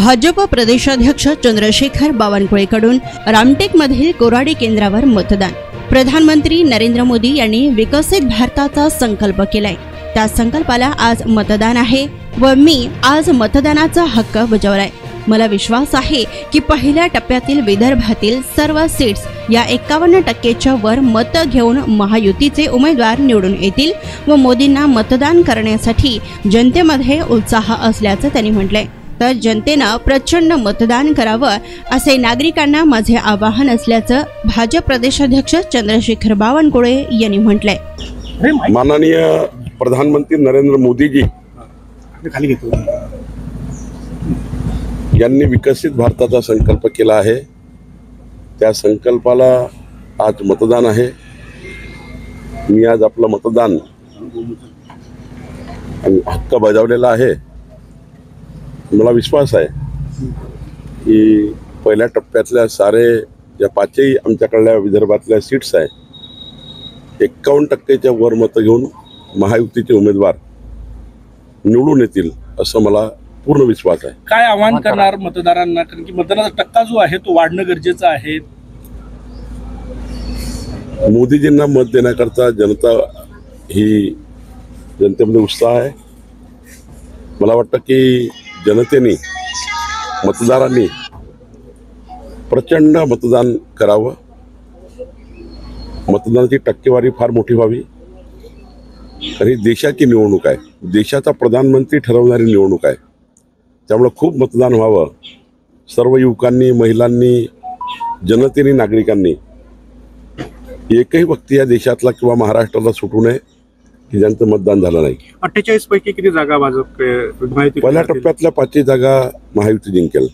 भाजप प्रदेशाध्यक्ष चंद्रशेखर बावनकुळेकडून रामटेकमधील कोराडी केंद्रावर मतदान। प्रधानमंत्री नरेंद्र मोदी यांनी विकसित भारताचा संकल्प केलाय। त्या संकल्पाला आज मतदान आहे व मी आज मतदानाचा हक्क बजावलाय। मला विश्वास आहे की पहिल्या टप्प्यातील विदर्भातील सर्व सीट्स या 51% वर मत घेऊन महायुतीचे उमेदवार निवडून येतील व मोदींना मतदान करण्यासाठी जनतेमध्ये उत्साह असल्याचं त्यांनी म्हटलंय। तर जनतेनं प्रचंड मतदान करावं असे नागरिकांना माझे आवाहन असल्याचं भाजप प्रदेशाध्यक्ष चंद्रशेखर बावनकुळे यांनी म्हटलंय। माननीय प्रधानमंत्री नरेंद्र मोदीजी यांनी विकसित भारताचा संकल्प केला आहे। त्या संकल्पाला आज मतदान आहे। मी आज आपलं मतदान हक्क बजावलेला आहे। मला विश्वास आहे की पहिल्या टप्प्यातल्या सारे या पाचही आमच्याकडल्या विदर्भातल्या सीट्स आहे 51%च्या वर मत घेऊन महायुतीचे उमेदवार निवडून येतील असं मला पूर्ण विश्वास आहे। काय आव्हान करणार मतदारांना, कारण की मतदानाचा टक्का जो आहे तो वाढणं गरजेचं आहे। मोदीजींना मत देण्याकरता जनतेमध्ये उत्साह आहे। मला वाटतं की जनतेने मतदारांनी प्रचंड मतदान करावं। मतदानाची टक्केवारी फार मोठी व्हावी। आणि देशाची निवडणूक आहे, देशाचा प्रधानमंत्री ठरवणारी निवडणूक आहे। त्यामुळे खूप मतदान व्हावं। सर्व युवकांनी, महिलांनी, जनतेने, नागरिकांनी एकही व्यक्ती या देशातला किंवा महाराष्ट्राला सुटू नये की ज्यांचं मतदान झालं नाही। 48 पैकी किती जागा भाजप पहिल्या टप्प्यातल्या 5 जागा महायुती जिंकेल।